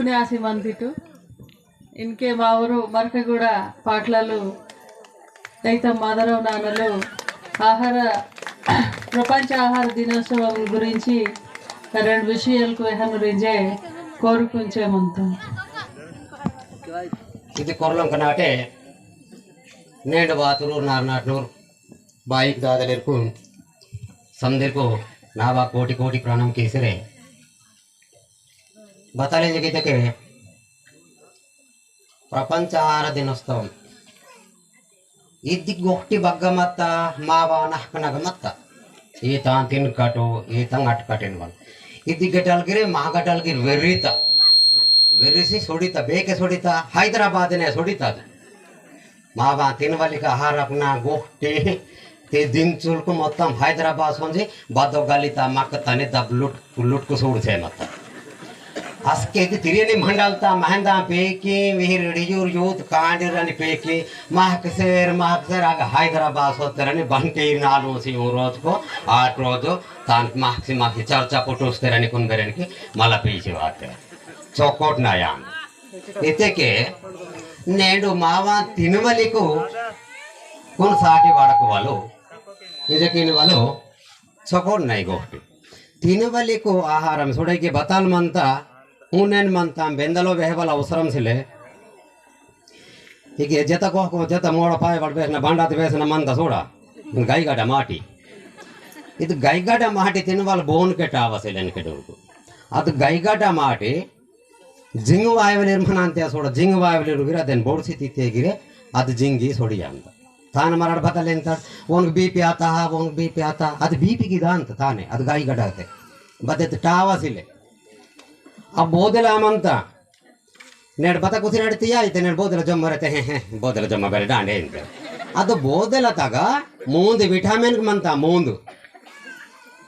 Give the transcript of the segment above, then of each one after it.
ಉಪನ್ಯಾಸಿ ಬಂದಿತ್ತು ಇನ್ಕೆ ಮಾವರು ಮರಕಗೂಡ ಪಾಟ್ಲಲು ರೈತ మాధవరావు నాన్నలు ఆహార ప్రపంచ ఆహార దినోత్సవం గురించి రెండు విషయాలకు హెచ్చరించే కోరుకుంచేమంతా ఇది కొరలం కనాటే నేడు బాతురు నార్నాట్నూరు బాయికి దాదలేరుకు समदेको नावा कोटि कोटि प्राणम केसरे बताले जगह के प्रपंच आहार दिनोत्सव इद्दि गोष्टी बग्गमत्ता मावा नहकनगमत्ता ये तान तिन कटो ये तंग अट कटेन वाल इद्दि गटलगिरे महागटलगिर वेरिता वेरिसी सोडिता बेके सोडिता हैदराबाद ने सोडिता मावा तिन वाली का आहार अपना गोष्टी ते दिन चुलको మొత్తం హైదరాబాద్ నుంచి బదోగలితా మక్కతనే దబ్ लुट को सोड छे मत अस्के तिरियनी मंडलता महंदा पेकी विहिर रिजूर यूत कांडरनी पेकी महकसेर आग हैदराबाद होतरनी बनके नालू सी रोज को आठ रोज तान माखी चर्चा पुटुस्तरनी कुनगरनी मला पीछे आते चौकोट नायान इते के नेडु मावा तिनवली को कौन साटी वाड़क वालो ಇದಕ್ಕೆ వాళ్ళు ಸಪೋರ್ಟ್ ನೈ ಗೋಷ್ಠಿ తినవలికు ఆహారం సుడైకి బతాల్ మంత ఊనెన్ మంత బెందలో వెహవల అవసరం సిలే ఇక జత కోహకు జత మోడ పాయ పడిపేసిన బండాతి వేసిన మంత చూడ గైగడ మాటి ఇది గైగడ మాటి తినవాళ్ళు బోన్ కెట్ట ఆవసిలేని కెడుకు ಅದು ಗೈಗಡ ಮಾಡಿ ಜಿಂಗು ವಾಯುವಲಿರ್ ಮನ ಅಂತ ಸೋಡ ಜಿಂಗು ವಾಯುವಲಿರುಗಿರ ಅದನ್ನು ಬೋಡ್ಸಿ ತಿತ್ತೇಗಿರೆ ಅದು ಜಿಂಗಿ ಸೊಡಿಯ ಅಂತ तान मराठ बतले ओन बीपी आता है ओन बीपी आता ಅದು बीपी की दांत ताने ಅದು ಗಾಯಿ ಗಡಾತೆ ಬದೆತ್ ಟಾವಸಿಲೆ ಆ ಬೋದಲ ಅಮಂತ ನೆಡ್ ಬತ ಕುಸಿ ನಡ್ತೀಯ ಐತೆ ನೆಡ್ ಬೋದಲ ಜಮ್ಮರತೆ ಹೆ ಬೋದಲ ಜಮ್ಮ ಬೇರೆ ಡಾಂಡೆ ಅಂತ ಅದು ಬೋದಲ ತಗ ಮೂಂದು ವಿಟಮಿನ್ ಮಂತ ಮೂಂದು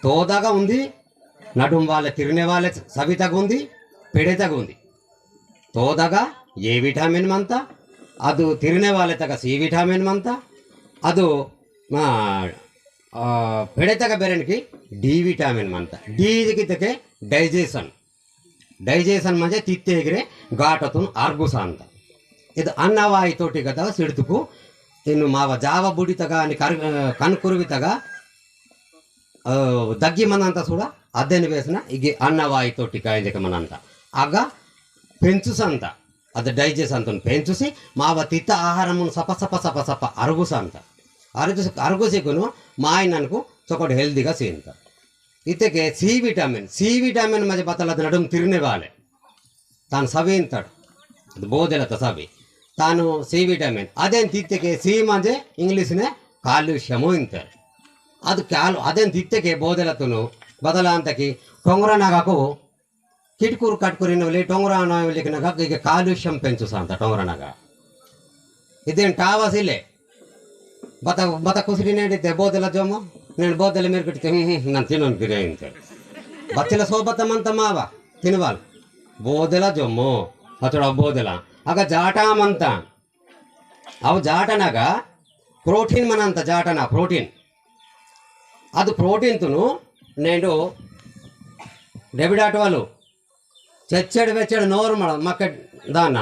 తోదాగా ఉంది నడుం వాళ్ళ తిరినే వాళ్ళ సవితగా ఉంది పెడేతగా ఉంది తోదాగా ఏ విటమిన్ మంత ಅದು ತಿರುನೆ ವಾಲೆ ತಗ ಸಿ ವಿಟಮಿನ್ ಮಂತ ಅದು ಪೆಡೆತಗ ಬೆರೆನಿಗೆ ಡಿ ವಿಟಮಿನ್ ಮಂತ ಡಿ ಇದಕ್ಕೆ ಡೈಜೆಷನ್ म्हणजे ತಿತ್ತೇಗಿರೆ ಘಾಟತುನ್ ಅರ್ಗುಸ ಅಂತ ಇದು ಅನ್ನವಾಯಿ ತೋಟಿಗದ ಸಿಡ್ತುಕು ಇನ್ನು ಮಾವ ಜಾವ ಬುಡಿತಗ అని కనుకురువితగ దగ్గి మనంత చూడ అద్దెని వేసిన ఇగి అన్నవాయి తోటి కాయింజక మనంత ఆಗ పెంచుసంత ಅದು ಡೈಜೆಸ್ಟ್ ಅಂತ ಪೆಂಚುಸಿ ಮಾವ ತಿತ್ತ ಆಹಾರವನ್ನು ಸಪ ಸಪ ಸಪ ಸಪ ಅರಗುಸ ಅಂತ ಅರಗುಸಿಗೂ ಮಾಯಿ ನನಗೂ ಚೊಕೊಟ್ಟು ಹೆಲ್ದಿగా ಸೇಂತ ಇತ್ತಕ್ಕೆ ಸಿ ವಿಟಮಿನ್ ಮಜೆ ಬತ್ತಲದ ನಡುಮ್ ತಿರ್ನೆ ಬಾಲೆ ತಾನು ಸವಿ ಅಂತಾడు ಅದು ಬೋದೆಲತ್ತ ಸವಿ ತಾನು ಸಿ ವಿಟಮಿನ್ ಅದೇನು ತಿತ್ತಕ್ಕೆ ಸಿ ಮಜೆ ಇಂಗ್ಲೀಷ್ನೆ ಕಾಲ್ಯೂಷಮು ಅಂತಾರೆ ಅದು ಅದೇನು ತಿತ್ತಕ್ಕೆ ಬೋದೆಲತ್ತನು ಬದಲ ಅಂತಕಿ ಟೊಂಗ್ರನಾಗಕು ಕಿಟ್ಕೂರು ಕಟ್ಕೂರಿನವಲ್ಲಿ ಟೊಂಗ್ರಾನವಲಿನಗ ಈಗ ಕಾಲ್ಯೂಷಂ ಪೆಂಚುಸ ಅಂತ ಟೊಂಗ್ರನಾಗ ಇದೇನು ಟಾವಸಿಲೆ ಬತ ಕುಸಿರಿ ನೀಡಿದ್ದೆ ಬೋದೆಲ್ಲ ಜೊಮ್ಮ నేను ಬೋದೆಲ್ಲ మీరు ಕಟ್ತೆ ನಾನು ತಿನ್ನೋನು ಗಿರೆ ಅಂತೇಳಿ ಬಚ್ಚಲ ಸೋಬತ್ತಮ್ಮಂತ ಮಾವ ತಿನ್ವಾಲ್ ಬೋದೆಲ್ಲ ಜೊಮ್ಮು ಅಚಡ ಬೋದೆಲ್ಲ ಆಗ ಜಾಟಮಂತ ಅವು ಜಾಟನಾಗ ಪ್ರೋಟೀನ್ ಮನಂತ ಜಾಟನ ಪ್ರೋಟೀನ್ ಅದು ಪ್ರೋಟೀನ್ತುನು నేను ಡೆಬಿಡಾಟ್ వాళ్ళు ಚೆಚ್ಚೆಡು ಬೆಚ್ಚೆಡು ನೋರು ಮಾಡ ಮಕ್ಕ ದಾನ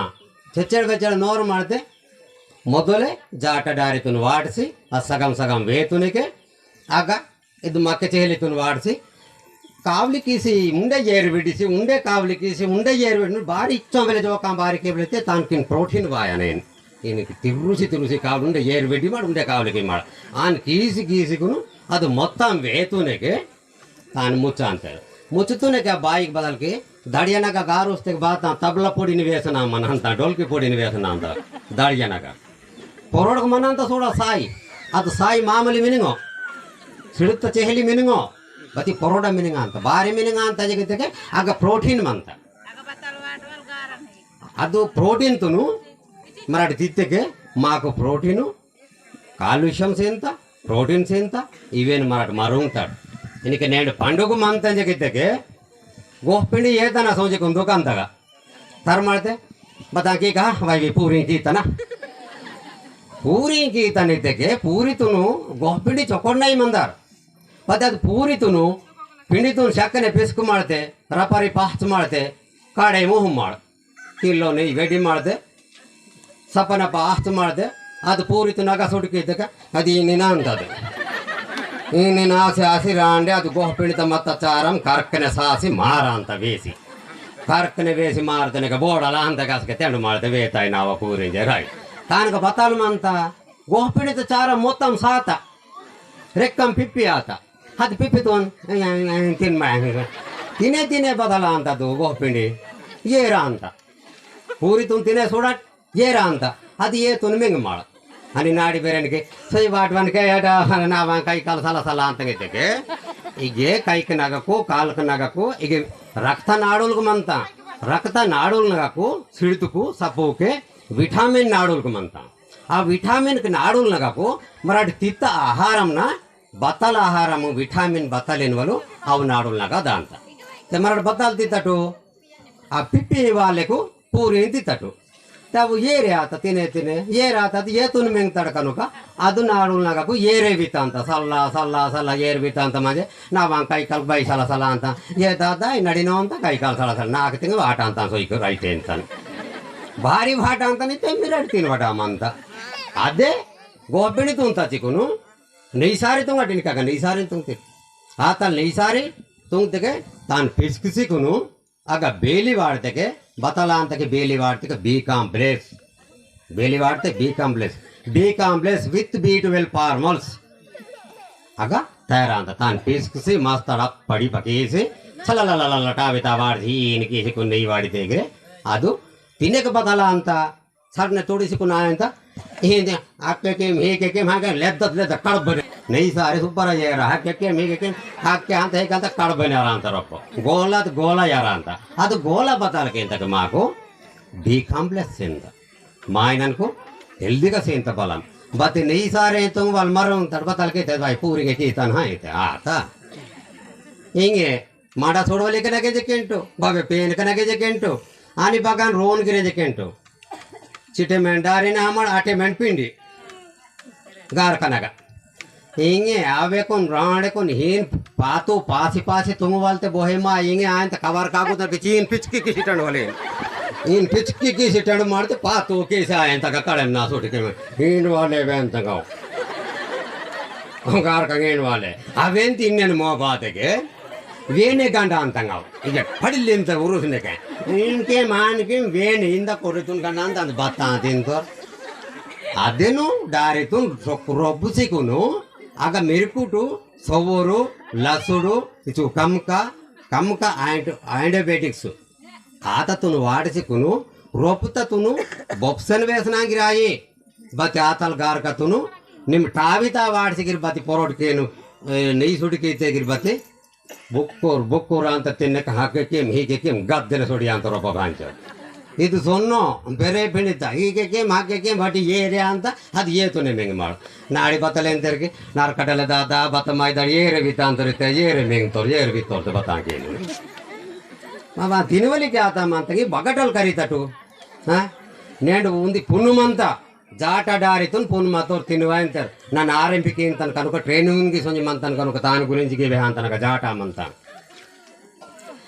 ಚೆಚ್ಚೆಡು ಬೆಚ್ಚೆಡು ನೋರು ಮಾಡಿದೆ ಮೊದಲೇ ಜಾಟ ಡಾರಿತುನು ವಾಡಿಸಿ ಆ ಸಗಂ ಸಗಂ ವೇತುನಿಗೆ ಆಗ ಇದು ಮಕ್ಕ ಚೇಲಿತುನು ವಾಡಿಸಿ ಕಾವಲಿ ಕೀಸಿ ಉಂಡೆ ಏರು ಬಿಡಿಸಿ ಉಂಡೆ ಕಾವಲಿ ಕೀಸಿ ಉಂಡೆ ಏರು ಬಿಡಿ ಭಾರಿ ಇಚ್ಚ ಬೆಲೆ ಜೋಕ ಬಾರಿಕೆ ಬೆಳಿತೆ ತಾನ್ಕಿನ್ ಪ್ರೋಟೀನ್ ವಾಯನೇನು ఈయనకి తిరుసి కావాలి ఉండే ఏరు పెట్టి మాడు ఉండే కావలికి మాడ ఆయన కీసికును అది మొత్తం వేతూనేకి ఆయన ముచ్చ అంటారు ముచ్చుతూనేకి ఆ బాయికి బదలకి దడియనక గారు వస్తే బాత తబల పొడిని వేసినా మన అంత డోల్కి పొడిని వేసినా అంత దడియనక పొరడకు మన అంత చూడ సాయి ಅದು ಸಾಯಿ ಮಾಮೂಲಿ ಮಿನಿಂಗೋ ಸಿಡುತ್ತ ಚೆಹಲಿ ಮಿನಿಂಗೋ ಬತಿ ಪರೋಡ ಮಿನಿಂಗ ಅಂತ ಭಾರಿ ಮಿನಿಂಗ ಅಂತ ಜಗತ್ತಿಗೆ ಆಗ ಪ್ರೋಟೀನ್ ಮಂತ ಅದು ಪ್ರೋಟೀನ್ ತುನು ಮರಾಠಿ ತಿತ್ತಕ್ಕೆ ಮಾಕು ಪ್ರೋಟೀನು ಕಾಲ್ಯೂಷಮ್ ಸೇಂತ ಪ್ರೋಟೀನ್ ಸೇಂತ ಇವೇನು ಮರಾಠಿ ಮರುಂಗ್ತಾడు ಇನ್ಕೆ నేను పండుగ మంత జగತ್ತಿಗೆ ಗೋಪಿಂಡಿ ಏತನ ಸೌಜಕ್ಕೆ ದುಕಾನ್ದಾಗ ತರ ಮಾಡ್ತೆ ಬತಾಕಿ ಕಾ ವೈ ಪೂರಿ ಕೀತನ पूरी की तनिते पूरी तुनु गोपिंडी चौकोड़नाई मंदार पता पूरी तुनु पिंडी तुन शक्कने पिस्क मारते रपारी पाच मारते काड़े मुँह मार ಕಿಲೋ ನೆಯ್ ರೆಡಿ ಮಾಡಿದೆ ಸಪನಪ್ಪ ಆಸ್ತು ಮಾಡಿದೆ ಅದು ಪೂರಿತು ನಗ ಸುಡುಕಿದ್ದಕ್ಕೆ ಅದು ಇನ್ನಿನ ಅಂತದು ಇನ್ನಿನ ಆಸೆ ಹಸಿ ರಾಂಡೆ ಅದು ಗೋಪಿಣಿತ ಮತ್ತ ಚಾರಂ ಕರ್ಕನೆ ಸಾಸಿ ಮಾರ ಅಂತ ಬೇಸಿ ಕರ್ಕನೆ ಬೇಸಿ ಮಾರ್ತನಕ ಬೋಡಲ್ಲ ಅಂತ ಕಾಸಕ್ಕೆ ತೆಂಡು ಮಾಡಿದೆ ವೇತಾಯಿ ನಾವು ಪೂರಿಂಜೆ ರಾಯ್ ತಾನಕ ಬತಾಲ್ಮಂತ ಗೋಪಿಣಿತ ಚಾರ ಮೊತ್ತಂ ಸಾತ ರೆಕ್ಕಂ ಪಿಪ್ಪಿ ಆತ ಅದು ಪಿಪ್ಪಿ ತೊಗೊಂಡು ತಿನ್ನೇ ತಿನ್ನೇ ಬದಲ ಅಂತದ್ದು ಗೋಪಿಂಡಿ ಏರ ಅಂತ ಪೂರಿ ತುನ್ ತಿನ್ನೇ ಸುಡಟ್ ಏರ ಅಂತ ಅದು ತುನ್ ಮೆಂಗ್ ಮಾಡ అని నాడి బేరనికి సై వాటివనికి నా కై కాలు సల సల ಅಂತ ಗೆದ್ದಕ್ಕೆ ಈಗ ಕೈకి ನಗಕು ಕಾಲಕ್ಕೆ ನಗಕು ಈಗ ರಕ್ತ ನಾಡುಲ್ಕು ಮಂತ ರಕ್ತ ನಾಡುಲ್ ನಗಕು ಸಿಡಿತುಕು ಸಪ್ಪುಕೆ ವಿಟಮಿನ್ ನಾಡುಲ್ಕು ಮಂತ ఆ విటమిన్కి నాడులు నగకు మరి తిత్త ఆహారంన బత్తల ఆహారము విటమిన్ బత్తలేనివలు అవు నాడులు నగ దాంత మరి బత్తాలు తిత్తటు ఆ పిప్పి వాళ్ళకు పూరి తిత్తటు ಅವು ಏರೆ ಆತ ತಿನ್ನೆ ತಿನ್ನೆ ಏರೆ ಆತ ಅದು ಏತುನು ಮೆಂಗ್ತಾಡ ಕನುಕ ಅದು ನಾಡುಲ್ ನಗಕು ಏರೇ ಬಿತ್ತ ಅಂತ ಸಲ್ಲ ಸಲ್ಲ ಸಲ್ಲ ಏರ್ ಬಿತ್ತ ಅಂತ ಮಂಜೆ ನಾವು ಕೈ ಕಾಲು ಬೈ ಸಲ ಸಲ ಅಂತ ಏತಾದ ನಡಿನೋ ಅಂತ ಕೈ ಕಾಲು ಸಲ ಸಲ 4 ತಿಂಗಳು ಆಟ ಅಂತ ಸೊಯ್ಕು ರೈಟೆ ಅಂತಾನೆ ಭಾರಿ ಭಾಟ ಅಂತಾನೆ ತೆಮ್ಮಿರಡು ತಿನ್ವಟ ಅಂತ ಅದೇ ಗೋಪಿಣಿ ತುಂತ ಚಿಕ್ಕನು ನೈಸಾರಿ ತುಂಗಟಿನ ಕಾಗ ನೈಸಾರಿ ತುಂಗ್ತಿ ಆತ ನೈಸಾರಿ ತುಂಗ್ತಿಗೆ ತಾನು ಪಿಸ್ಕಿಸಿಕುನು ಆಗ ಬೇಲಿ ವಾಡ್ತೆಗೆ ಬತಲ ಅಂತಕ್ಕೆ ಬೇಲಿ ವಾಡ್ತಿಗೆ ಬಿ ಕಾಂಪ್ಲೆಕ್ಸ್ ಬೇಲಿ ವಾಡ್ತೆ ಬಿ ಕಾಂಪ್ಲೆಕ್ಸ್ ವಿತ್ B12 ಫಾರ್ಮಲ್ಸ್ ಆಗ ತಯಾರ ಅಂತ ತಾನು ಪಿಸ್ಕಿಸಿ ಮಸ್ತ್ ಪಡಿ ಪಕೀಸಿ ಚಲಲಲಲ ಟಾವಿತಾ ವಾಡ್ಸಿ ಈನಿಕೀಸಿಕೊಂಡು ನೆಯ್ ವಾಡಿತೆಗೆ ಅದು ತಿನ್ನಕ್ಕೆ ಬದಲ ಅಂತ ಸಣ್ಣ ತೋಡಿಸಿಕೊಂಡು ಅಂತ ಹಿಂದೆ ಹಾಕಕ್ಕೆ ಹೀಗೆ ಹಾಗೆ ಲೆದ್ದ ಕಡ್ಬನೆ ನೈಸಾರಿ ಸೂಪರ್ ಯಾರ ಹಾಕಕ್ಕೆ ಹೀಗೆ ಹಾಕಿ ಅಂತ ಹೇಗೆ ಅಂತ ಕಡ್ಬನೆ ಯಾರ ಅಂತಾರಪ್ಪ ಗೋಲ ಯಾರ ಅಂತ ಅದು ಗೋಲ బతాలకి ఇంతకు మాకు బి కాంప్లెక్స్ ఇంత మా ఆయనకు హెల్దీగా సేంత బలం బతి నైసారి తో వాళ్ళు మరం తడబతాలకి తెదాయి పూರಿಗೆ ಕೀತನ ಐತೆ ಆತ ಹಿಂಗೆ ಮಾಡ ಸೋಡವಲಿಕ್ಕೆ ನಗೆ ಜಕ್ಕೆಂಟು ಬಾಬೆ ಪೇನಕ ನಗೆ ಜಕ್ಕೆಂಟು ಆನಿ ಬಗಾನ್ ರೋನ್ ಗಿರೆ ಜಕ್ಕೆಂಟು ಚಿಟೆಮೆಂಟ್ ಡಾರಿನ ಹಮಳ ಆಟೆಮೆಂಟ್ ಪಿಂಡಿ ಗಾರ ಕನಗ ಹಿಂಗೆ ಆವೇಕೊಂಡು ರಾಣೆಕೊಂಡು ಏನು ಪಾತು ಪಾಸಿ ತುಂಬವಾಲ್ತೆ ಬೋಹೆಮ್ಮ ಹಿಂಗೆ ಆಯ್ತ ಕವರ್ ಕಾಗುದಕ್ಕೆ ಚೀನ್ ಪಿಚ್ಕಿ ಸಿಟ್ಟಂಡು ಒಲೆ ಇನ್ನು ಪಿಚ್ಕಿ ಸಿಟ್ಟಂಡು ಮಾಡ್ತೆ ಪಾತು ಕೇಸ ಆಯ್ತಗ ಕಳೆ ನಾ ಸುಟಿಕೆ ಏನು ವಾಲೇವೆ ಅಂತಗಾವು ಗಾರಕಂಗೆ ಏನು ವಾಲೆ ಅವೇಂತ ಇನ್ನೇನು ಮೋಪಾತೆಗೆ ವೇಣೆ ಗಂಡ ಅಂತಂಗಾವು ಈಗ ಪಡಿಲಿ ಅಂತ ಉರುಸಿನಕ್ಕೆ ఇంకే మానికి వేణి ఇంద కొడుతున్ కన్నా అంత బత్త తింటూ అదేను దారితు రొబ్బుసికును ఆగ మెరుకుటు సొవ్వరు లసుడు ఇచు కమ్క యాంటీబయాటిక్స్ ఆతతును వాడిసికును రొప్పుతతును బొప్సన్ వేసనాగిరాయి బతి ఆతలు గారకతును నిమ్ టావితా వాడిసిగిరి బతి పొరోటికేను నెయ్యి సుడికి తెగిరి బతి ಬುಕ್ಕೂರು ಅಂತ ತಿನ್ನಕ್ಕೆ ಹಾಕಕ್ಕೆ ಹೀಗೆ ಗದ್ದೆನ ಸೊಡಿ ಅಂತಾರಪ್ಪ ಬಾಂಚ ಇದು ಸೊನ್ನೋ ಬೇರೆ ಬೆಳೀತ ಹೀಗೆ ಹಾಕಕ್ಕೆ ಬಟ್ ಏರೆ ಅಂತ ಅದು ಏತುನೆ ಮೆಂಗ್ ಮಾಡು ನಾಳೆ ಬತ್ತಲೆ ಅಂತರ್ಗೆ ನಾರು ಕಡಲೆ ದಾದ ಬತ್ತ ಮಾಯ್ದಾಡಿ ಏರೆ ಬಿತ್ತ ಅಂತರಿತ್ತೆ ಏರೆ ಮೆಂಗ್ತವ್ರು ಏರು ಬಿತ್ತವ್ರದ್ದು ಬತ್ತಾಂಕೇನು ಮಾವ ತಿನ್ವಲಿಕ್ಕೆ ಆತಮ್ಮ ಅಂತಗಿ ಬಗಟಲ್ ಕರಿತಟು ಹಾಂ ನೇಂಡು ಉಂದಿ ಪುಣ್ಣುಮಂತ ಜಾಟ ಡಾರಿತು పున్మతోరు తినువా అంటారు నన్ను ఆర్ఎంపీకి ఇంతను కనుక ట్రైనింగ్కి సొంజి మంతను కనుక తాను గురించి గివే అంతనక జాట మంత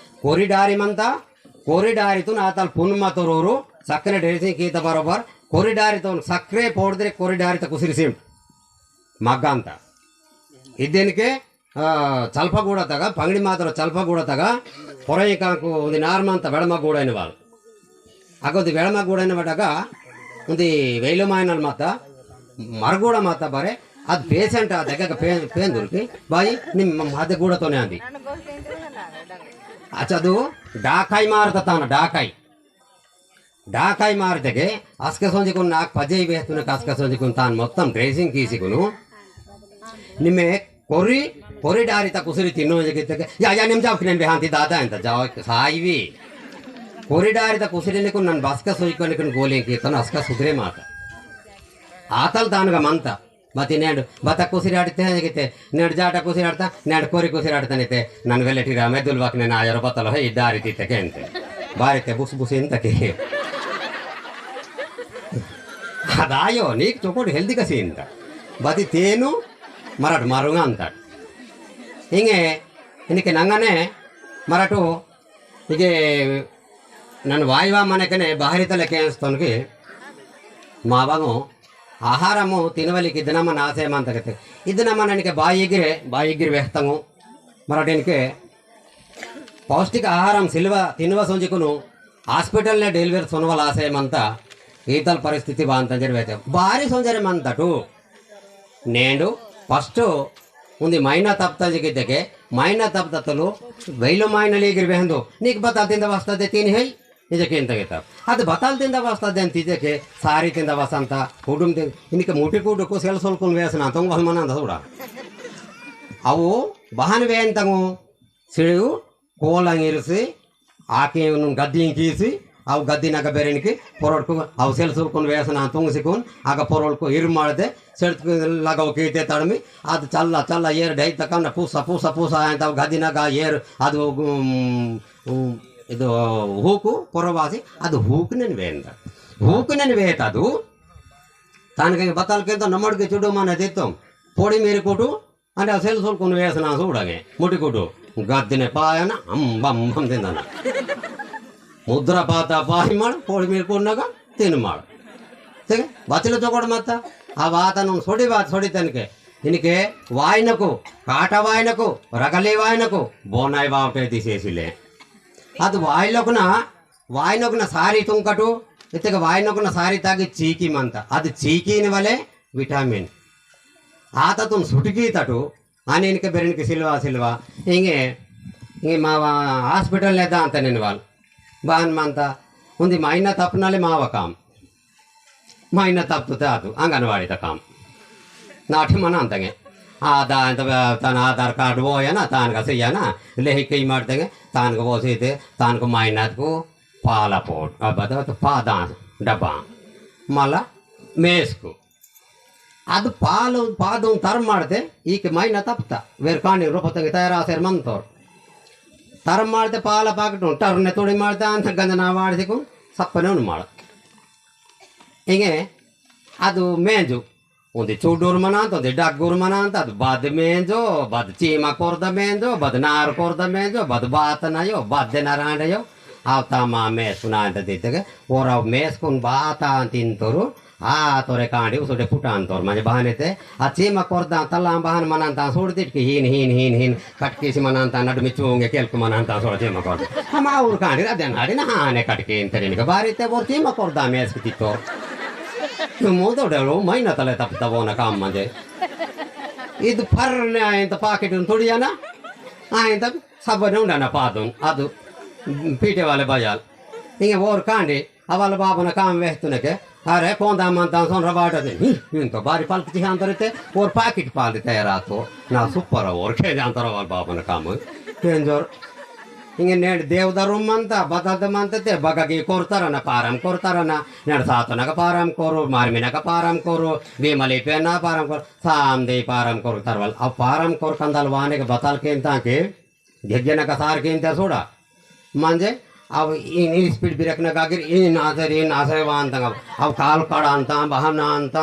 ಕೊರಿಡಾರಿತು ಆತಲ್ పున్మతోరు ಸಕ್ಕರೆ ಡ್ರೆಸಿಂಗ್ ಕೀತ ಬರೋಬರ್ ಕೊರಿಡಾರಿತು ಸಕ್ಕರೆ ಪೌಡ್ರೆ ಕೊರಿಡಾರಿತ ಕುಸಿರಿಸಿ ಮಗ್ಗ ಅಂತ ಇದ್ದೇನಕ್ಕೆ ಚಲ್ಪಗೂಡ ತಗ ಪಂಗಡಿ ಮಾತ್ರ ಚಲ್ಪಗೂಡ ತಗ ಪೊರೈಕಾಕು ಒಂದು ನಾರ್ಮಂತ ಬೆಳಮಗೂಡ ಎನ್ನುವರು ಆಗೋದು ಬೆಳಮಗೂಡ ಎನ್ನುವಾಗ ಒಂದು ವೈಲಮಾಯನಲ್ ಮಾತ ಮರಗೂಡ ಮಾತ ಬರೆ ಅದು ಪೇಷಂಟ್ ಆದಾಗ ಪೇನ್ ದೊರಕಿ ಬಾಯಿ ನಿಮ್ಮ ಅದೇ ಗೂಡತೋನೆ ಅಂದಿ ಅದು ಡಾಕಾಯಿ ಮಾರತ ತಾನ ಡಾಕಾಯಿ ಮಾರತೆಗೆ ಅಸ್ಕ ಸೊಂಜಿಕೊಂಡು 4 ಪಜೆ ಬೇಸ್ತುನ ಅಸ್ಕ ಸೊಂಜಿಕೊಂಡು ತಾನು ಮೊತ್ತಂ ಡ್ರೆಸಿಂಗ್ ಕೀಸಿಕೊಂಡು ನಿಮ್ಮೆ ಕೊರಿ ಡಾರಿತ ಕುಸಿರಿ ತಿನ್ನೋಜಗಿದ್ದಕ್ಕೆ ಯಾ ನಿಮ್ಮ ಜಾವ್కి నేను ಬೇಹಾಂತಿ ದಾದಾ ಅಂತ ಜಾವ್ ಸಾಯಿವಿ ಕೊರಿಡಾರಿದ ಕುಸಿರಿನಿಕು ನನ್ನ ಬಸ್ಕ ಸೊಯ್ಕೊನಿಕು ಗೋಲಿಂಕಿ ತನ್ನ ಅಸ್ಕ ಸುಗ್ರೆ ಮಾತ ಆತಲ್ ತಾನಗ ಮಂತ ಮತ್ತೆ ನೇಡು ಬತ್ತ ಕುಸಿರಾಡ್ತೆ ಹೇಗಿತ್ತೆ ನೆಡ್ ಜಾಟ ಕುಸಿರಾಡ್ತಾ ನೆಡ್ ಕೋರಿ ಕುಸಿರಾಡ್ತಾನೈತೆ ನನ್ನ ವೆಲೆಟಿರ ಮೆದುಲ್ ವಾಕ್ನೆ ನಾ ಯಾರೋ ಬತ್ತಲ್ಲ ಹೇ ಇದ್ದಾರಿತಿತ್ತಕ್ಕೆ ಅಂತೆ ಬಾರಿತೆ ಬುಸಿ ಅಂತಕ್ಕೆ ಅದಾಯೋ ನೀಕ್ ಚೊಕೋಡು ಹೆಲ್ದಿ ಕಸಿ ಅಂತ ಬತಿ ತೇನು ಮರಾಠ ಮಾರುಂಗ ಅಂತಾడు ಹಿಂಗೆ ಇನ್ನಕ್ಕೆ ನಂಗನೆ ಮರಾಠು ಹೀಗೆ నన్ను వాయువా మనకనే బాహరితలకే అనిస్తోనికి మా భాగం ಆಹಾರಮು ತಿನ್ನವಲಿಕ್ಕೆ ಇದನ್ನ ಆಸೆ ಅಂತಗತ್ತೆ ಇದನ್ನ ನನಗೆ ಬಾಯಿಗಿರಿ ವ್ಯಕ್ತము ಮರಾಠಿನಕ್ಕೆ ಪೌಷ್ಟಿಕ ಆಹಾರಂ ಸಿಲ್ವ ತಿನ್ನುವ ಸಂಜಿಕುನು ಹಾಸ್ಪಿಟಲ್ನೇ ಡೆಲಿವರಿ ಸೊನವಲ ಆಸೆಯಮಂತ ಈತಲ್ ಪರಿಸ್ಥಿತಿ ಬಾ ಅಂತ ಜರಿವೈತೆ ಭಾರಿ ಸೊಂಜರೆಮಂತಟು నేను ఫస్ట్ ఉంది మైనా తప్తజిగిద్దకే మైనా తప్తతలు ವೈಲು ಮಾಯ್ನಲಿಗಿರ್ ಬೆಹಂದು ನೀಕ್ ಬತಾಲ್ ತಿಂದ ವಸ್ತದೆ ತೀನಿ ಹೈ ಇದಕ್ಕೆ ಅಂತ ಗೆತ್ತ ಅದು ಬತಾಲ್ ತಿಂದ ವಸ್ತದೆ ಅಂತ ಇದಕ್ಕೆ ಸಾರಿ ತಿಂದ ವಸಂತ ಕುಟುಂಬ ತಿಂದ ಇನ್ನಕ್ಕೆ ಮುಟಿ ಕೂಟಕ್ಕೂ ಸೆಲ್ ಸೊಲ್ಕೊಂಡು ವೇಸನ ತೊಂಗ ಹೊಲ್ಮನ ಅಂತ ಸೂಡ ಅವು ಬಹನ್ ವೇ ಅಂತಂಗು ಸಿಳಿವು ಕೋಲಂಗಿರಿಸಿ ಆಕೆ ಗದ್ದಿ ಕೀಸಿ ಅವು ಗದ್ದಿನಾಗ ಬೇರೆನಿಕೆ ಪೊರಡ್ಕು ಅವು ಸೆಲ್ ಸುಲ್ಕೊಂಡು ವೇಸನ ತುಂಗಿಸಿಕೊಂಡು ಆಗ ಪೊರಡ್ಕು ಇರು ಮಾಡಿದೆ ಸೆಳ್ತು ಲಗವು ಕೀತೆ ತಡಮಿ ಅದು ಚಲ್ಲ ಏರು ಡೈ ತಕೊಂಡ ಪೂಸ ಅಂತ ಅವು ಗದ್ದಿನಾಗ ಏರು ಅದು ಇದು ಹೂಕು ಪೊರವಾಸಿ ಅದು ಹೂಕನೇನು ವೇ ಅಂತ ಹೂಕನೇನು ವೇತ ಅದು ತಾನಕ್ಕೆ ಬತ್ತಲ್ಕಿಂತ ನಮ್ಮಡಿಗೆ ಚುಡು ಮನೆದಿತ್ತು పొడి మీరు కొట్టు అంటే ఆ సెల్ సోల్కొని వేసిన చూడగే ముట్టి కొట్టు గద్దిన పాయన అంబం తిందన్న ಮುದ್ರ ಪಾತ ಪಾಯಿ ಮಾಡು ಕೋಳಿ ಮೀರು ಕೊಡ್ನಾಗ ತಿನ್ನು ಮಾಡು ಸರಿ ಬಚ್ಚಲು ತಗೊಂಡು ಮತ್ತ ಆ ವಾತನ ಸೊಡಿತನಕ್ಕೆ ಇನ್ಕೆ ವಾಯಿನಕು ಕಾಟ ವಾಯಿನಕು ರಗಲಿ ವಾಯಿನಕು ಬೋನಾಯಿ ಬಾವುಟೆ తీసేసిలే ಅದು ವಾಯಿನಕುನ ಸಾರಿ ತುಂಕಟು ಇತ್ತಗ ವಾಯಿನಕುನ ಸಾರಿ ತಾಗಿ ಚೀಕಿಮಂತ ಅದು ಚೀಕಿನ ವಲೆ ವಿಟಮಿನ್ ಆತತುನ್ ಸುಟುಕಿ ತಟು ಆನೇನಿಕೆ ಬೆರನಿಕೆ ಸಿಲ್ವಾ ಹಿಂಗೆ ಮಾವ ಹಾಸ್ಪಿಟಲ್ ಎದ್ದ ಅಂತ ನೆನವಾಲ್ ಬಾನ್ ಮಂತ ಒಂದು ಮೈನ ತಪ್ಪನಲ್ಲಿ ಮಾವ ಕಾಮ್ ಮೈನ ತಪ್ಪುತ್ತೆ ಅದು ಅಂಗನವಾಡಿದ ಕಾಮ್ ನಾಟಿ ಮನ ಅಂತಂಗೆ ಅಂತ ತಾನು ಆಧಾರ್ ಕಾರ್ಡ್ ಹೋಯನ ತಾನ್ಗೆ ಸಿಯ್ಯನ ಲೆಹಿ ಕೈ ಮಾಡ್ದಂಗೆ ತಾನ್ಗೆ ಓಸೈತೆ ತಾನ್ಗೆ ಮೈನದ್ಕು ಪಾಲ ಪೋಟ್ ಪಾದ ಡಬ್ಬ ಮಲ ಮೇಸ್ಕು ಅದು ಪಾದ ತರ ಮಾಡಿದೆ ಈಕೆ ಮೈನ ತಪ್ತ ಬೇರೆ ಕಾಣಿ ರೂಪತ್ತಂಗೆ ತಯಾರಾಸೇರ್ ಮಂತವ್ರು ತರ ಮಾಡಿದೆ ಪಾಲ ಪಾಕಟು ಟರ್ನೆ ತೊಡಿ ಮಾಡ್ದೆ ಅಂತ ಗಂಧನ ಮಾಡಿಸಿಕೊಂಡು ಸಪ್ಪನೆ ಉಣ್ಣು ಮಾಡ ಹಿಂಗೆ ಅದು ಮೇಂಜು ಒಂದು ಚೂಡೂರು ಮನ ಅಂತ ಒಂದು ಡಗ್ಗೂರು ಮನ ಅಂತ ಅದು ಬದ್ ಮೇಂಜು ಬದ್ ಚೀಮ ಕೊರ್ದ ಮೇಂಜು ಬದ್ ನಾರು ಕೊರ್ದ ಮೇಂಜು ಬದ್ ಬಾತನಯೋ ಬದ್ದೆ ನರಾಂಡೆಯೋ ಅವು ತಮ್ಮ ಮೇಸ್ಕುನ ಅಂತ ತಿದ್ದಗೆ ಓರವು ಮೇಸ್ಕೊಂಡು ಬಾತ ಅಂತ ತಿಂತರು ಆ ತೊರೆ ಕಾಂಡಿ ಸುಡೆ ಪುಟ ಅಂತವ್ರು ಮನೆ ಬಾನೈತೆ ಆ ಚೀಮ ಕೊರ್ದ ತಲ್ಲ ಬಾಹನ ಮನ ಅಂತ ಸುಡ್ದಿಟ್ಕಿ ಹೀನ್ ಕಟ್ಕೀಸಿ ಮನ ಅಂತ ನಡು ಮಿಚ್ಚುಂಗೆ ಕೆಲ್ಕು ಮನ ಅಂತ ಸುಡ ಚೀಮ ಕೊರ್ದ ಅಮ್ಮ ಅವ್ರು ಕಾಂಡಿದ್ರೆ ಅದೇನು ಹಾಡಿನ ಹಾನೆ ಕಟ್ಕಿ ಅಂತ ನಿನಗೆ ಬಾರಿತೆ ಓರ್ ಚೀಮ ಕೊರ್ದ ಮೇಸ್ಕಿತ್ತಿತ್ತು ಮೋದೋಡಳು ಮೈನ ತಲೆ ತಪ್ಪವನ ಕಾಮ್ಮಂದೆ ಇದು ಪರ್ನೆ ಆಯ್ತ ಪಾಕೆಟ್ ತುಡಿಯನ ಆಯ್ತ ಸಬ್ಬನೆ ಉಂಡನ ಪಾದು ಅದು ಪೀಟೆ ವಾಲೆ ಬಜಾಲ್ ಹಿಂಗೆ ಓರ್ ಕಾಂಡಿ ಅವಳ ಬಾಬನ ಕಾಮ್ ವೇಸ್ತುನಕ್ಕೆ अरे कौन दाम मानता सोन रबाट तो बारी पाल किसी अंतरते और पैकेट पाल तयारातो ना सुपर और खे अंतर वाल बाबन काम केंजोर ಹಿಂಗೆ ನೆಡ್ ದೇವದರು ಅಂತ ಬದದ ಮಂತತೆ ಬಗಗಿ ಕೊರ್ತಾರನ ಪಾರಂ ಕೊರ್ತಾರನ ನೆಡ್ ಸಾತನಗ ಪಾರಂ ಕೊರು ಮಾರ್ಮಿನಗ ಪಾರಂ ಕೊರು ವಿಮಲಿ ಪೆನ ಪಾರಂ ಕೊರು ಸಾಮ್ದೆ ಪಾರಂ ಕೊರ್ತಾರವಲ್ ಆ ಪಾರಂ ಕೊರ್ ಕಂದಲ್ ವಾನೆಗೆ ಬತಾಲ್ಕೆ ಅಂತಾಕೆ ಗೆಜ್ಜೆನಕ ಸಾರ್ಕೆ ಅಂತ ಸೋಡ म्हणजे ಅವು ಈ ಸ್ಪೀಡ್ ಬ್ರೇಕ್ನಾಗ ಆಗಿರಿ ಏನು ಆಸರೆ ಅಂತ ಅವು ಕಾಲು ಕಾಡ ಅಂತ ಬಹನ ಅಂತ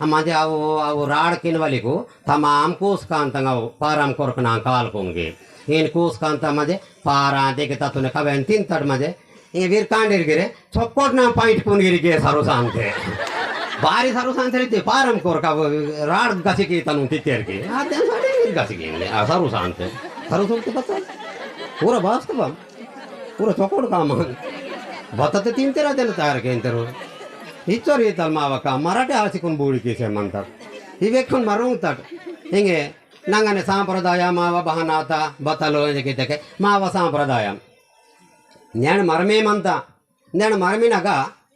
म्हणजे ಅವು ರಾಡ್ ಕಿನ್ವಲಿಗೂ ತಮಾಮ್ ಕೂಸ್ಕ ಅಂತಂಗ ಅವು ಪಾರಾಮ್ ಕೊರ್ಕ ನಾ ಕಾಲ್ಕೊಂಗೆ ಏನು ಕೂಸ್ಕ ಅಂತ म्हणजे ಪಾರಾ ದೇಕೆ ತತ್ತುನೆ ಕವೆನ್ ತಿಂತಾಡ್ म्हणजे ಈ ವೀರ್ಕಾಂಡಿರ್ಗಿರೆ ಚೊಕ್ಕೋಟ್ ನಾ ಪಾಯಿಂಟ್ ಕುನ್ಗಿರಿಗೆ ಸರುಸ ಅಂತೆ ಭಾರಿ ಸರುಸ ಅಂತ ಹೇಳ್ತೀವಿ ಪಾರಮ್ ಕೊರ್ಕ ರಾಡ್ ಗಸಿಕಿ ತನು ತಿತ್ತೇರ್ಗಿ ಅದೇ ಗಸಿಕಿ ಸರುಸ ಅಂತೆ ಸರುಸ ಅಂತ ಬತ್ತ ಪೂರ ವಾಸ್ತವ पूरा चौकोड काम बतात तिंतेरा त्याला तयार केंतरू हिचोर येताल मावा काम मराठी हासिकून बोळी केसे म्हणतात ही वेखून मारूंगतात हिंगे ನಂಗನೆ ಸಾಂಪ್ರದಾಯ ಮಾವ ಬಹನಾತ ಬತ್ತಲು ಇದಕ್ಕೆ ಮಾವ ಸಾಂಪ್ರದಾಯ ನೇಣ ಮರಮೇಮಂತ ನೇಣ ಮರಮಿನಾಗ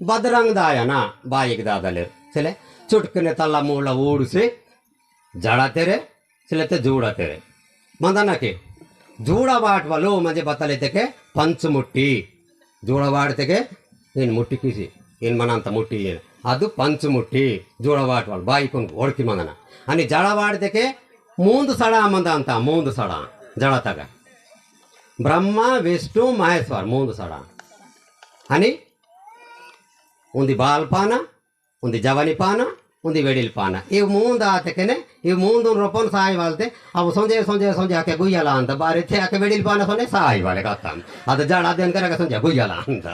ಬದರಂಗದಾಯನ ಬಾಯಿಗೆ ದಾದಲೆ ಸಲೆ ಚುಟ್ಕನೆ ತಲ್ಲ ಮೂಳ ಊಡಿಸಿ ಜಡ ತೆರೆ ಸಿಲತೆ ಜೂಡ ತೆರೆ ಮಂದನಕ್ಕೆ ಜೂಡವಾಟ್ವಲು म्हणजे ಬತ್ತಲೆತಕ್ಕೆ ಪಂಚಮುಟ್ಟಿ ಜೋಳವಾಡ್ತೆಗೆ ಏನು ಮುಟ್ಟಿ ಕಿಸಿ ಏನು ಮನ ಅಂತ ಮುಟ್ಟಿ ಏನು ಅದು ಪಂಚಮುಟ್ಟಿ ಜೋಳವಾಟ್ವಲ್ ಬಾಯಿಕೊಂಡು ಒಳಕಿ ಮಂದನ आणि ಜಳವಾಡ್ತೆಗೆ ಮೂಂದು ಸಳ ಮಂದ ಅಂತ ಮೂಂದು ಸಳ ಜಳ ತಗ ಬ್ರಹ್ಮ ವಿಷ್ಣು ಮಹೇಶ್ವರ ಮೂಂದು ಸಳ आणि ಒಂದು ಬಾಲ್ಪಾನ ಒಂದು ಜವನಿ ಪಾನ ಒಂದು ವೆಡಿಲ್ ಪಾನ ಇವು ಮೂಂದು ಆತಕೆನೆ ಇವು ಮೂಂದು ರೂಪಾಯಿ ಸಹಾಯ ವಾಲ್ತೆ ಅವು ಸಂಜೆ ಆಕೆ ಗುಯ್ಯಲ್ಲ ಅಂತ ಬಾರಿ ಆಕೆ ವೆಡಿಲ್ ಪಾನ ಸೊನ್ನೆ ಸಹಾಯ ವಾಲೆ ಕತ್ತ ಅದು ಜಳ ಅದೇನು ಕರೆಗ ಸಂಜೆ ಗುಯ್ಯಲ್ಲ ಅಂತ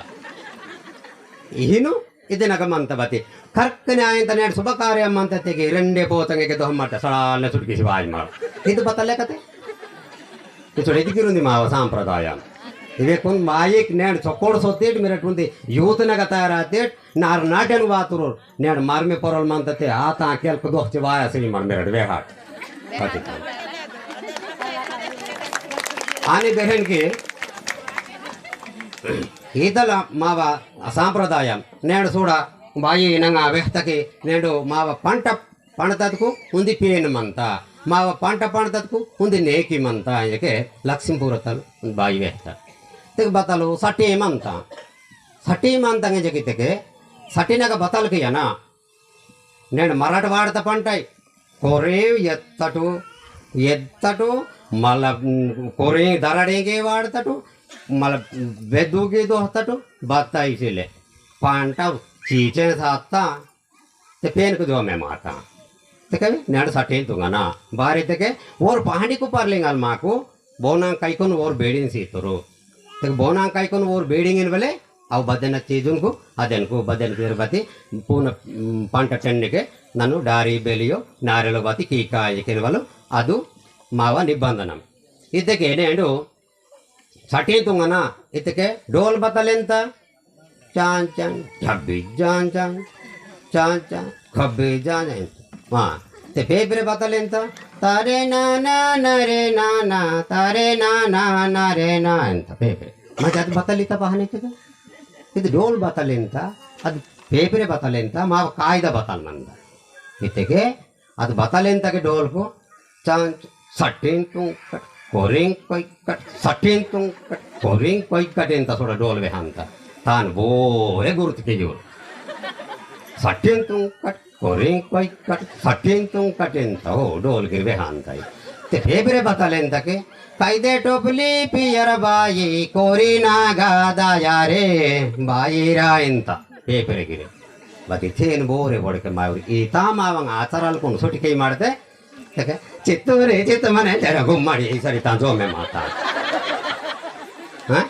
ಇಹಿನು ಇದನಗ ಮಂತ ಬತಿ ಕರ್ಕನೆ ಆಯಂತ ನೇಡು ಶುಭ ಕಾರ್ಯ ಮಂತ ತೆಗೆ ರೆಂಡೆ ಪೋತಂಗೆ ದೊಮ್ಮಟ್ಟ ಸಳಾಲ್ನೆ ಸುಟ್ಕಿಸಿ ಬಾಯಿ ಮಾಡು ಇದು ಬತ್ತಲ್ಲೇ ಕತೆ ಇದು ಎದಿಗಿರುಂದಿ ಮಾವ ಸಾಂಪ್ರದಾಯ ಇವೇಕೊಂದು ಮಾಯಿಕ್ నేడు చొక్కోడు సొత్తేటి మీరటువంటి యూతనగా తయారైతేట్ నారు నాటెను వాతురు నేడు మార్మి పొరలు మంతతే ఆత కెల్కు దోచ్చి వాయసిని మన మీరడు వేహాట్ అని బెహన్కి ఈతల మావ సాంప్రదాయం నేడు చూడ బాయి ఇనంగా వ్యక్తకి నేడు మావ పంట పండతకు ఉంది పేనుమంత మావ పంట పండతకు ఉంది నేకిమంత ఆయనకే లక్ష్మీపూరతలు బాయి వ్యక్త ತೆಗೆ ಬತ್ತಲು ಸಟೀಮಂತಂಗೆ ಜಗಿತೆಗೆ ಸಟಿನಾಗ ಬತ್ತಲ್కి అనా నేను మరాఠ వాడతా పంటాయి కొరే ఎత్తటు మళ్ళా కొరే దరడేగే వాడతటు మళ్ళా బెద్దుకి దోస్తటు బత్తాయి సిలే పంట చీచే సాత్తా ते पेन को दो मैं मारता ते कभी नेड़ सटेन तुंगा बारी तके और पहाड़ी को पारलेंगल माँ को बोना काइकोन और बेडिंग सी तुरु ते बोना काइकोन और बेडिंग इन वाले अव बदन चीजुन को अदन को बदन की बती पूर्ण पंट चन्ने के ननु डारी बेलियो नारेलो बती कीका ये वालों अदु मावा निबंधनम इतके नेडु सटेन तुंगा इतके डोल बतलेंता चां चां छब्बी जान जान चां चां खब्बे जान हाँ ते पेपरे बतलेंता तारे नाना नरे नाना तारे नाना नरे ना अंत पेपरे मजा तो बतलिता पहाने चुके इधर डोल बतलेंता अद पेपरे बतलेंता माव कायदा बतल मंदा इतके अद बतलेंता के डोल को चां सटेन तुम कट कोरिंग कोई कट सटेन तुम कट कोरिंग कोई कटेंता थोड़ा डोल वे हमता तान वो है गुरुत के जोर सटेन तुम कट कोरिंग कोई कट सटेन तुम कटेंता हो डोल गिरवे हांता है ते फेबरे बतलेंता के कायदे टोपली पियर बाई कोरी नागा दायारे बाई रायंता फेबरे गिरे बती थेन बोरे बड़के मावरी इता मावंग आचाराल कोन सोटी कई मारते तके चित्तूरे चित्त मने तेरा गुम्माड़ी ई सरी तांजो में माता हां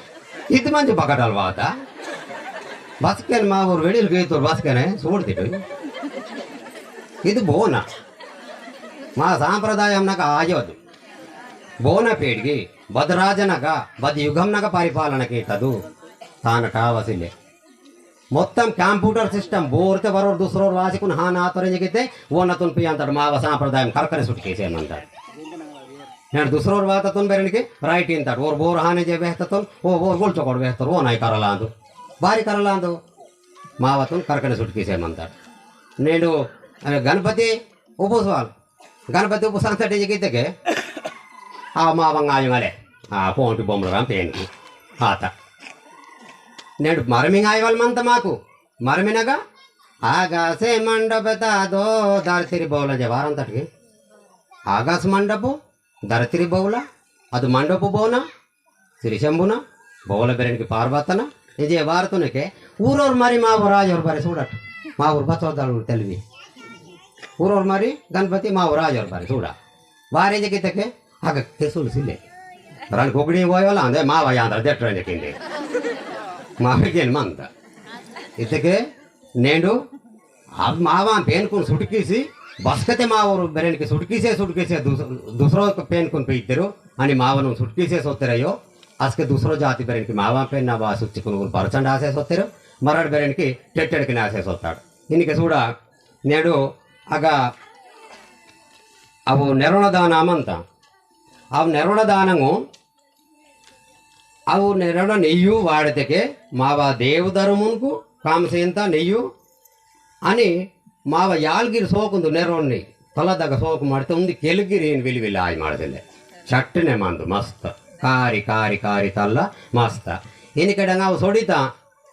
इतने मंज बकटल वाता बसकेन मा और वेडिल गई तो बसकेन सोडतिटु ಇದು ಬೋನ మా సాంప్రదాయం నగ ఆయోదు బోన పేడిగి బదరాజనగ బద యుగం నగ పరిపాలనకి తదు తాన కావసిలే మొత్తం కంప్యూటర్ సిస్టమ్ బోర్తే వరోర్ दूसरोर వాసికున్ హాన ఆతరే జగితే ఓనతున్ పియంతడు మావ సాంప్రదాయం కరకరే సుటికేసేమంటాడు నేను दूसरोर వాతతున్ బెరనికి రైట్ ఇంతడు ఓర్ బోర్ హానే జే బెహతతున్ ఓ బోర్ గోల్ చోకోడ్ బెహతరు ఓ నై కరలాందు బారి కరలాందు మావతున్ కరకరే సుటికేసేమంటాడు నేను गणपति उपसवाल गणपति उपसान सटे जगीते के आ मावंग आयुंगले आ पोंटु बोमरगाम पेन की आता नेड मरमिंग आयवल मंत माकु मरमिनगा आगासे मंडपता दो दरतिरि बौला जवारं तटके आगास मंडपु दरतिरि बौला अदु मंडपु बोना सिरिशंबुना बौला बेरनिकी पार्वतन इजे वारतुनके ऊरोर मरी मावराज और बारे सूडट मावुर बचोदल तेलवी ಊರವ್ರ ಮಾರಿ ಗಣಪತಿ ಮಾವು ರಾಜವ್ರ ಬಾರಿ ಸೂಡ ಬಾರಿ ಜಗಿತಕ್ಕೆ ಆಗಕ್ಕೆ ಸುಲಿಸಿಲ್ಲ ರನ್ ಕೊಗಡಿ ಹೋಯವಲ್ಲ ಅಂದ್ರೆ ಮಾವ ಯಾಂದ್ರ ದೆಟ್ರೆ ಕಿಂಡಿ మావికేను మంత ఇతకే నేను మావ పేనుకొని సుటికేసి బస్కతే మా ఊరు బెరెనికి సుటికేసే दूसरो पेनకొని పోయిద్దరు అని మావను సుటికేసే సోత్తరయ్యో అస్కే दूसरो జాతి బెరెనికి మావ పేన్ నా బా సుచ్చుకొని పరచండ ఆసే సోత్తరు మరడ్ బెరెనికి టెట్టెడకి నాసే సోత్తాడు ఇనికి చూడ నేడు ಆಗ ಅವು ನೆರಳದಾನಂ ಅಂತ ಅವು ನೆರಳದಾನವು ಅವು ನೆರಳ నెయ్యు వాడితే మావ దేవధర్మునకు కామసేంత నెయ్యు అని మావ యాల్గిరి సోకుంದು ನೆರಳని ತಲದಾಗ ಸೋಕು ಮಾಡ್ತಾ ಒಂದು ಕೆಳಗಿರಿ ವಿಲಿ ಆಯ್ ಮಾಡ್ದಿಲ್ಲ ಚಟ್ಟನೆ ಮಂದು ಮಸ್ತ್ ಕಾರಿ ಕಾರಿ ಕಾರಿ ತಲ್ಲ ಮಸ್ತ್ ಇನ್ನು ಕಡೆ ನಾವು ಸೊಡಿತಾ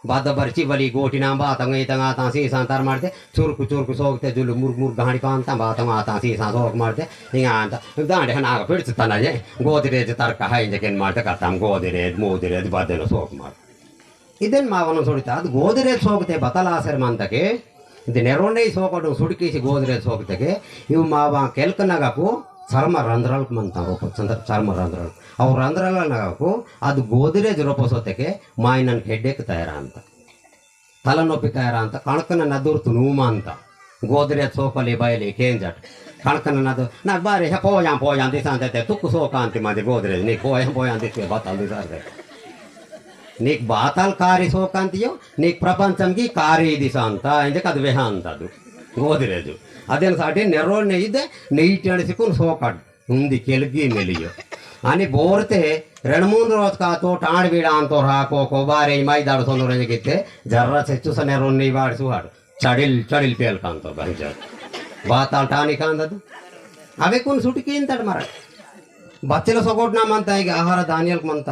बात बर्ची बली गोटी नाम बात आता सीसा तर मारते चुरुक सोगते जुल मुर्ग मुर्ग गाड़ी कांता बात आता सीसा सोग मारते हिंगा अंत दांडे हनाग पिड़चताना जे गोदरेज तर्क हाइंजकेन मारते करता गोदरेज मोदरेज बदनो सोग मार ಇದನ್ ಮಾವನು ಸುಡಿತಾ ಅದು ಗೋದರೇಜ್ ಸೋಗತೆ ಬತಲಾಸರ್ ಮಂತಕ್ಕೆ ಇದು ನೆರೋಂಡೆ ಸೋಕಡು ಸುಡಿಕಿಸಿ ಗೋದರೇಜ್ ಸೋಗತೆಗೆ ಇವು ಮಾವ ಕೆಲ್ಕನಗಕು ಚರ್ಮ ರಂಧ್ರಲ್ ಮಂತ ಚರ್ಮ ರಂಧ್ರಲ್ ಅವು ರಂಧ್ರಲ್ ನಗಕು ಅದು ಗೋದರೇಜ್ ರೂಪಸೋತೆಗೆ ಮಾಯಿನನ್ ಹೆಡ್ಡೇಕ್ ತಯಾರ ಅಂತ ತಲೆನೊಪ್ಪಿಕಾಯರ ಅಂತ ಕಣಕನ ನದುರ್ತು ನೂಮ ಅಂತ ಗೋದ್ರೆ ಸೋಪಲಿ ಬಯಲಿ ಕೇಂಜಟ್ ಕಣಕನ ನದು ನಾ ಬಾರಿ ಪೋಯಾಂ ದಿಸ ಅಂತ ತುಕ್ಕು ಸೋಕ ಅಂತಿ ಮಾದಿ ಗೋದ್ರೆ ನೀ ಪೋಯಾಂ ದಿಸ ಬಾತಾಲ್ ದಿಸ ಅಂತೆ నీకు బాతాలు కారీ సోకాంతియో నీకు ప్రపంచంకి కారీ దిశ ಅಂತ ಇಂದಕ್ಕೆ ಅದು ವೆಹ ಅಂತದು ಗೋದಿರೇಜು ಅದೇನು ಸಾಟಿ ನೆರೋ ನೆಯ್ದೆ ನೆಯ್ಟಿ ಅಡಿಸಿಕೊಂಡು ಸೋಕಾಡು ఉంది కెలిగి మెలియో అని బోరితే 2-3 రోజు కాతో టాడి వీడ అంతో రాకో కొబారి మైదాడు సొందరగితే జర్ర చెచ్చుసనే రొన్ని వాడి సువాడు చడిల్ పేల్కాంతో గంజ బాతాలు టాని కాందదు అవే కొన్ని సుటికి ఇంతడు మర ಬಚ್ಚಲ ಸೊಗೋಟ್ನಾಮಂತ ಈಗ ಆಹಾರ ಧಾನ್ಯಲ್ಕಂತ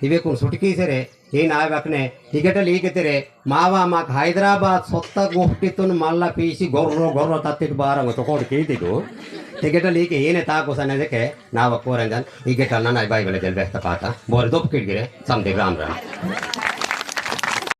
ಇವೇ కొన్ని ಸುಟಿಕಿ ಸೆರೆ ಏನು ಆಗ್ಬೇಕನೆ ಟಿಕೆಟಲ್ಲಿ ಈಗೆತ್ತಿರೆ ಮಾವ ಮಾಕ್ ಹೈದರಾಬಾದ್ ಸೊತ್ತ ಗೋಷ್ಠಿತ್ತು ಮಲ್ಲ ಪೀಸಿ ಗೊರ್ರ ತತ್ತಿಟ್ಟು ಬಾರಂಗ ತಗೊಂಡು ಕೀತಿದ್ದು ಟಿಕೆಟಲ್ಲಿ ಈಗ ಏನೇ ತಾಕು ಸನ್ನದಕ್ಕೆ ನಾವು ಕೋರಂಜನ್ ಈಗೆಟಲ್ಲಿ ನನ್ನ ಬಾಯಿ ಬೆಳೆ ಜಲ್ಬೇಸ್ತ ಪಾತ ಬೋರ್ ದೊಪ್ಪು ಕಿಡ್ಗಿರೆ ಸಂತೆ ಗ್ರಾಮ